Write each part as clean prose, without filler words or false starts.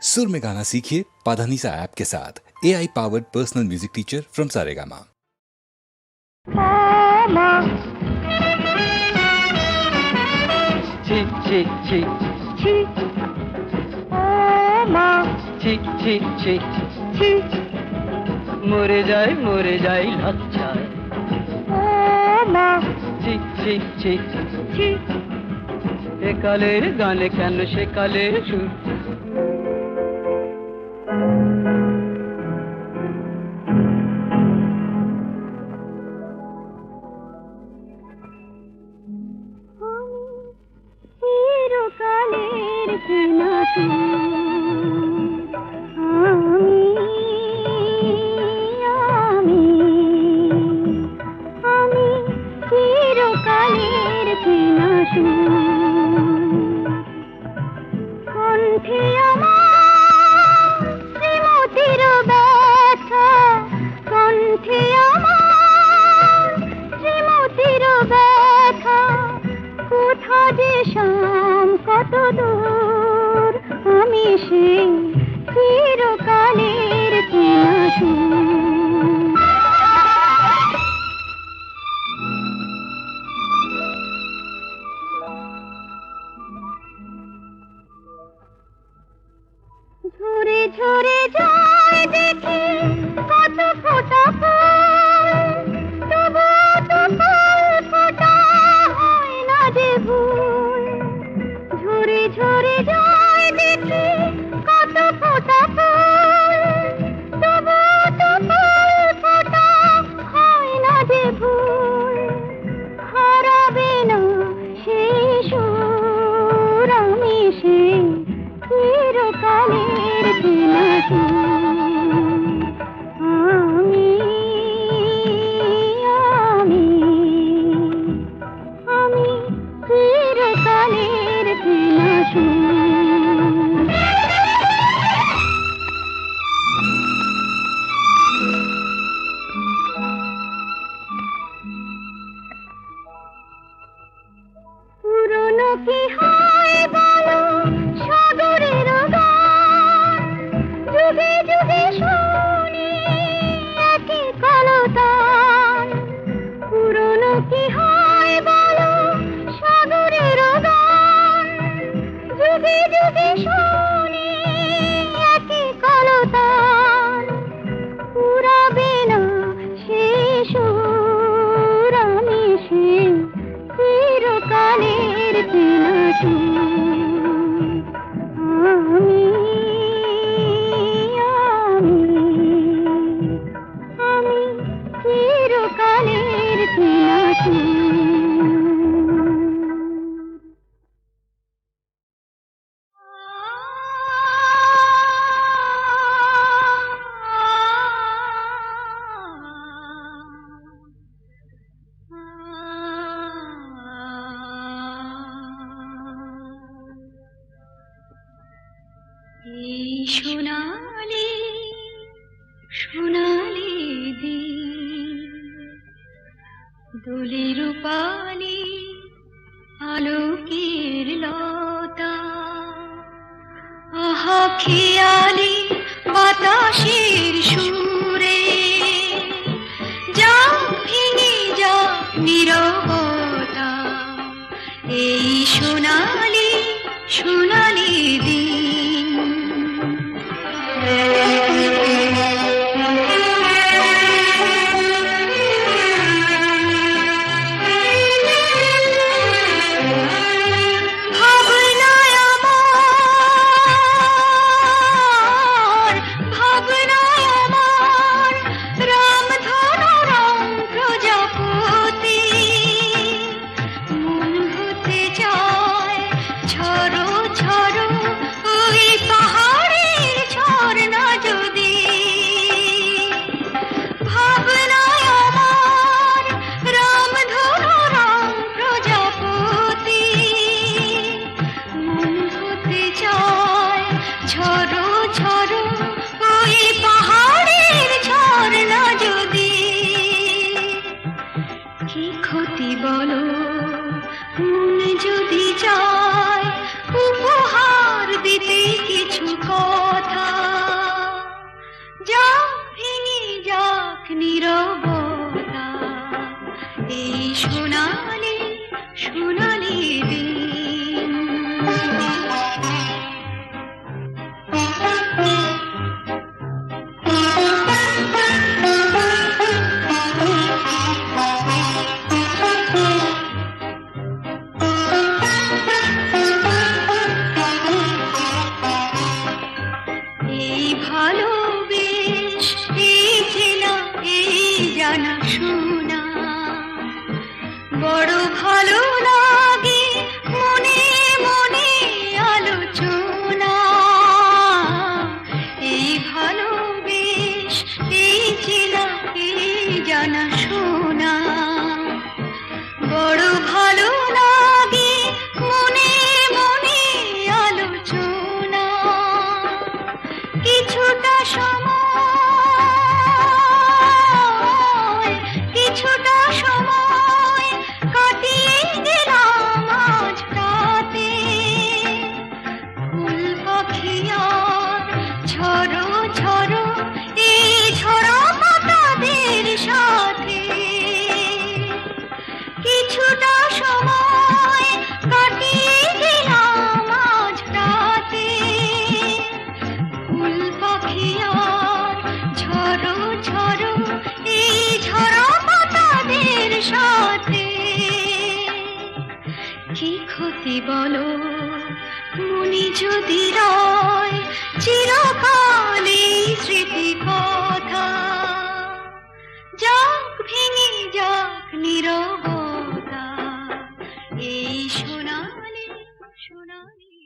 सुर में गाना सीखिए पाधानीसा ऐप के साथ। AI powered personal music teacher from Saregama. ছি ছি ছি ছি ও মা ছি ছি ছি ছি মরে যাই লজ্জায় ও মা ছি ছি ছি ছি একালের গানে কেন সে কালের সুর চিরকালের চেনা সুর আমি চিরকালের চেনা সুর কণ্ঠে আমার শ্রীমতীর ব্যথা কণ্ঠে আমার শ্রীমতীর ব্যথা কোথা যে শাম কত দূর আমি সেই চিরকালের চেনা সুর ঝরে ঝরে যায় দেখি কত ফোটা ফুল তবু তো ফুল ফোটা হয় না যে ভুল ঝরে ঝরে যায় দেখি কত ফোটা ফুল তবু তো ফুল ফোটা হয় না যে ভুল হারাবে না সেই সুর আমি সেই চিরকালের চেনা সুর আমি চিরকালের চেনা সুর পুরনো কি হয় বলো সাগরের গান যুগে যুগে শুনি একই কলতান পুরনো কি হয় বলো সাগরের গান যুগে যুগে শুনি একই কলতান পুরাবে না সেই সুর আমি সেই চিরকালের চেনা সুর আমি চিরকালের চেনা সুর এই সোনালি সোনালি দিন দোলে রূপালি আলোকের লতা আহা খেয়ালি বাতাসের সুরে যাক ভেঙে যাক নীরবতা এই সোনালি সোনালি দিন ভাবনায় আমার রামধনু রাম প্রজাপতি মন হতে যায় ঝড়ো ঝড়ো ওই পাহাড়ের ঝর্ণা যদি ভাবনায় আমার রামধনু রাম প্রজাপতি মন হতে যায় ঝড়ো ঝড়ো ওই পাহাড়ের ঝর্ণা যদি কি ক্ষতি বলো মন যদি চায় উপহার দিতে কিছু কর জানা শোনা বড় ভালো লাগে মনে মনে আলোচনা এই ভালোবেশ এই চেনা এই জানা শোনা বড় ভালো লাগে মনে মনে আলোচনা কিছুটা সময় কাটিয়ে গেলাম আজ রাতে ফুল পাখি আর ঝরো ঝরো এই ঝরা পাতাদের সাথে কিছুটা সময় কাটিয়ে গেলাম আজ রাতে ফুল পাখি আর ঝরো ঝরো এই ঝরা পাতাদের সাথে কি ক্ষতি বলো মনে যদি রয় চিরকাল এই স্মৃতি কথা যাক ভেঙে যাক নীরবতা এই সোনালি সোনালি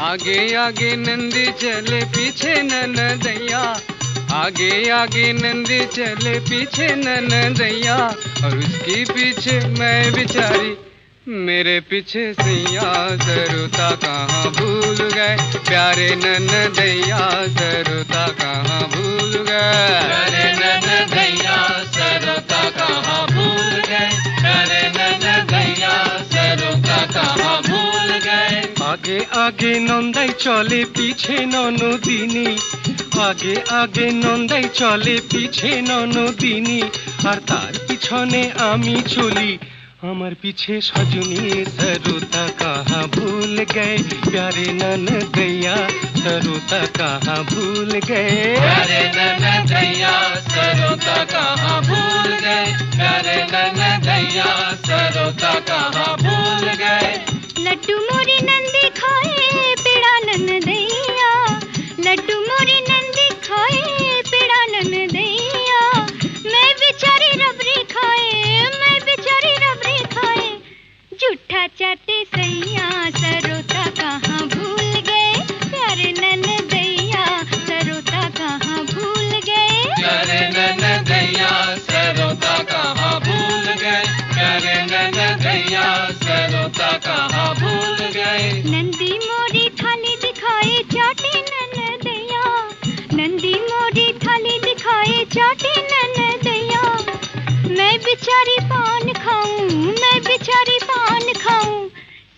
आगे आगे नंदी चले पीछे ननदैया आगे आगे नंदी चले पीछे ननदैया, और उसके पीछे मैं बिचारी, मेरे पीछे सैया। सरुता कहाँ भूल गए प्यारे ननदैया, सरुता कहाँ भूल गए प्यारे ननदैया, सरुता कहाँ भूल गए प्यारे ननदैया, सरुता कहाँ भूल गए। आगे आगे नंदाई चले पीछे ननदिनी, आगे आगे नंदाई चले पीछे ननदिनी, আর তার পিছনে আমি চলি, আমার পিছে সজনী। सरुता कहाँ भूल गए प्यारे ननदैया, सरुता कहाँ भूल गए प्यारे ननदैया, सरुता कहाँ भूल गए प्यारे ननदैया, सरुता कहाँ भूल गए। लड्डू मोरी नंदी खाए पेड़ा ननदैया, लड्डू मोरी नंदी खाए पेड़ा ननदैया, मैं बेचारी रबड़ी खाए, मैं बेचारी रबड़ी खाए, झूठा चाटे सैया। सरुता कहाँ भूल गए प्यारे ननदैया, सरुता कहाँ भूल गए प्यारे ननदैया, सरुता कहाँ भूल गए प्यारे ननदैया, सरुता कहाँ भूल गए। नंदी मोरी थाली दिखाए चाटे ननदैया, नंदी मोरी थाली दिखाए चाटे ननदैया, मैं बेचारी पान खाऊं, मैं बेचारी पान खाऊं,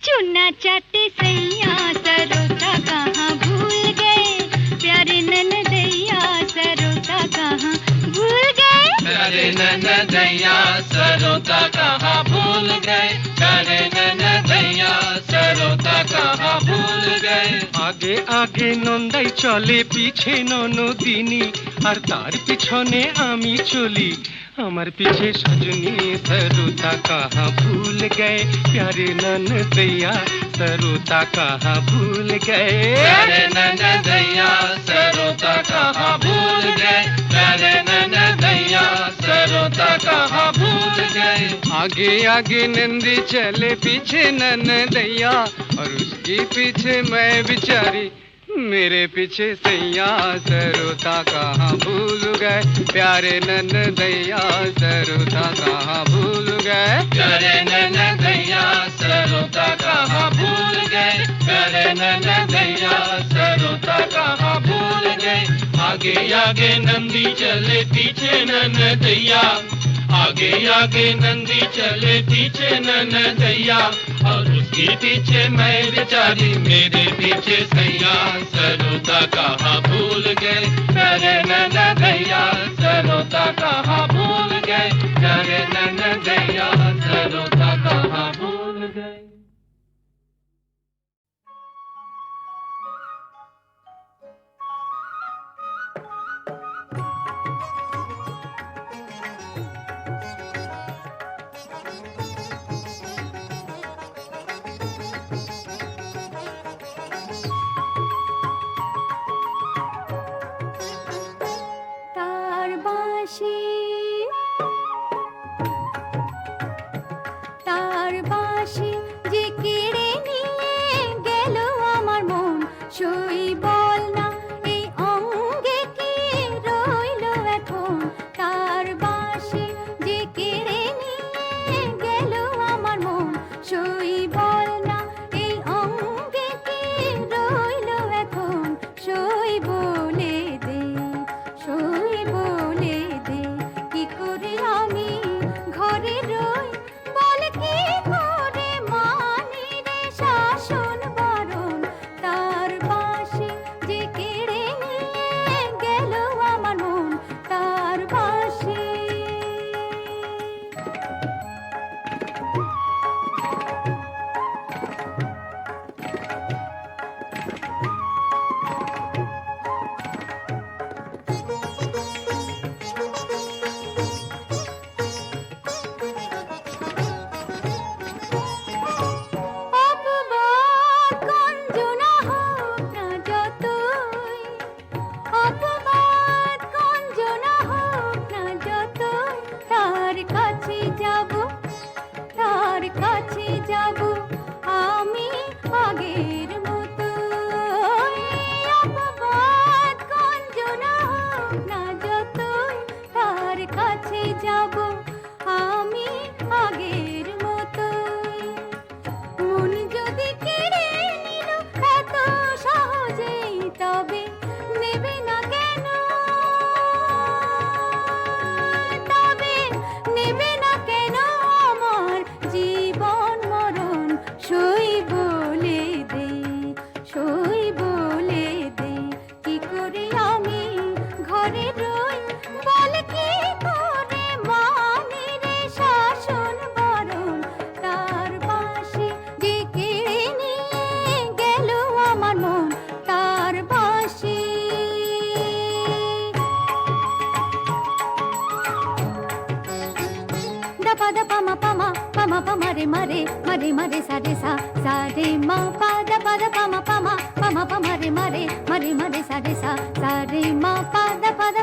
चूना चाटे सैया। सरुता कहाँ भूल गए प्यारे ननदैया, सरुता कहाँ भूल गए प्यारे ननदैया, सरुता कहाँ भूल गए प्यारे ननदैया, सरुता कहाँ भूल गए। আগে আগে নন্দাই চলে পিছে ননদিনী, আর তার পিছনে আমি চলি, আমার পিছে সজনী। सरुता कहाँ भूल गए प्यारे ननदैया, सरुता कहाँ भूल गए प्यारे ननदैया, सरुता कहाँ भूल गए प्यारे ननदैया, सरुता कहाँ भूल गए। आगे आगे नंदी चले पीछे ननदैया, और उसके पीछे मैं बिचारी, मेरे पीछे सैया। सरुता कहाँ भूल गए प्यारे ननदैया, सरुता कहाँ भूल गए प्यारे ननदैया, सरुता कहाँ भूल गए प्यारे ननदैया, सरुता कहाँ भूल गए। आगे आगे नंदी चले पीछे ननदैया, आगे आगे नंदी चले पीछे ननदैया, और उसके पीछे मैं बेचारी, मेरे पीछे सैया। सरुता कहाँ भूल गए प्यारे ननदैया, सरुता कहाँ भूल गए प्यारे ननदैया, सरुता कहाँ भूल गए। তার বাঁশি, তার বাঁশি যে কেড়ে নিয়ে গেল আমার মন, সই বল না এই অঙ্গে কি রইল এখন। তার বাঁশি যে কেড়ে নিয়ে গেল আমার মন, সই বল না এই অঙ্গে কি রইল এখন। সই বলে দে, সই বলে দে, কি করে আমি ঘরে রই, বল কি করে মানি রে শাসন বারণ। তার বাঁশি re sa re sa re ma pa da pa ma pa ma pa ma re ma re sa re ma pa da pa da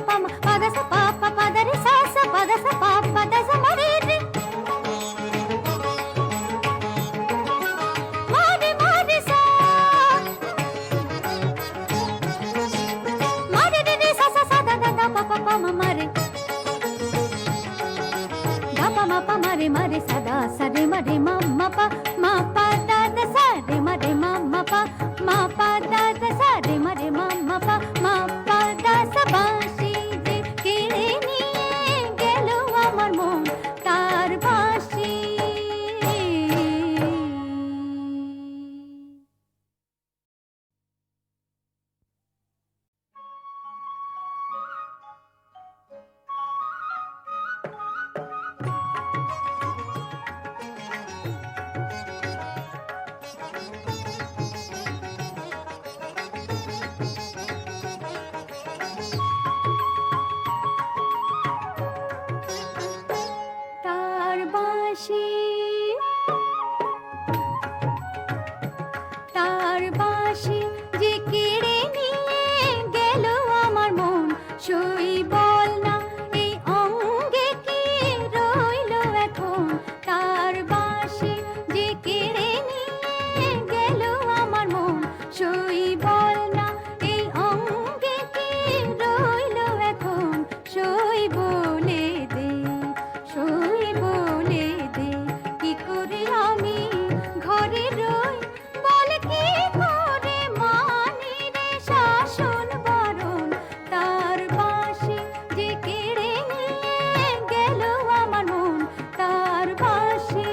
sa pa da re sa pa da sa ma re re ma re sa ma re re sa da pa ma re da pa ma re sa da sa re ma pa da da sa re ma pa da da sa re ma pa da sa বাঁশি যে কেড়ে নিয়ে গেল আমার মন তার বাঁশি তার বাঁশি যে কেড়ে নিয়ে গেল আমার মন সই বল না এই অঙ্গে কি রইল এখন তার বাঁশি যে কেড়ে নিয়ে গেল আমার মন সই বল না এই অঙ্গে কি রইল এখন সই বলে দে কি করে আমি ঘরে রই বল কি করে মানি রে শাসন বারণ তার বাঁশি যে কেড়ে নিয়ে গেল আমার মন তার বাঁশি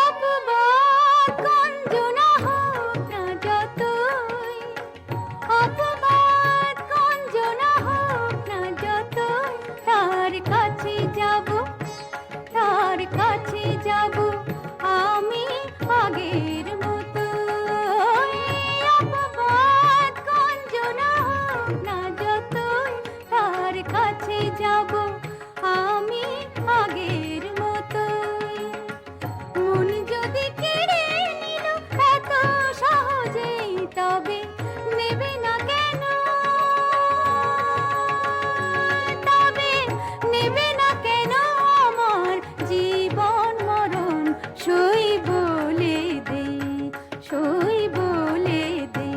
অপবাদ গঞ্জনা হোক না যতই অপবাদ গঞ্জনা হোক না যতই তার কাছে যাব আমি আগের মতো অপবাদ গঞ্জনা হোক না যতই তার কাছে যাব আমি আগের মতোই মন যদি কেড়ে নিল এত সহজেই তবে নেবে না কেন আমার জীবন মরণ সই বলে দে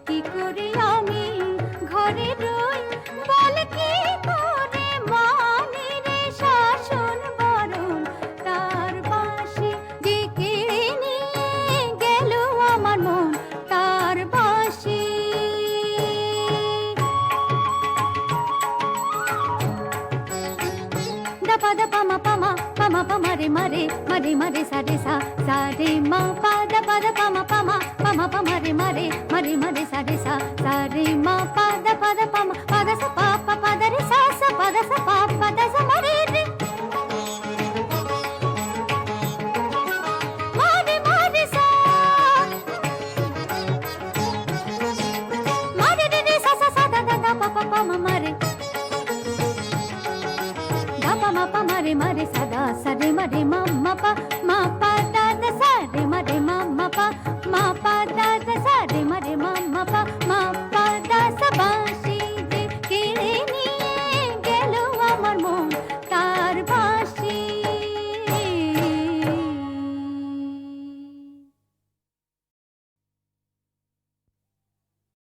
কি করে আমি ঘরে রই বল কি করে মানি রে শাসন বারণ তার বাঁশি যে কেড়ে নিয়ে গেল আমার মন তার বাঁশি da pa ma pa ma re sa re ma pa da ma pa ma re sa re ma pa da sa pa da re sa pa da sa ma re re ma re sa ma re re sa da pa ma re da pa ma re sa da sa re ma pa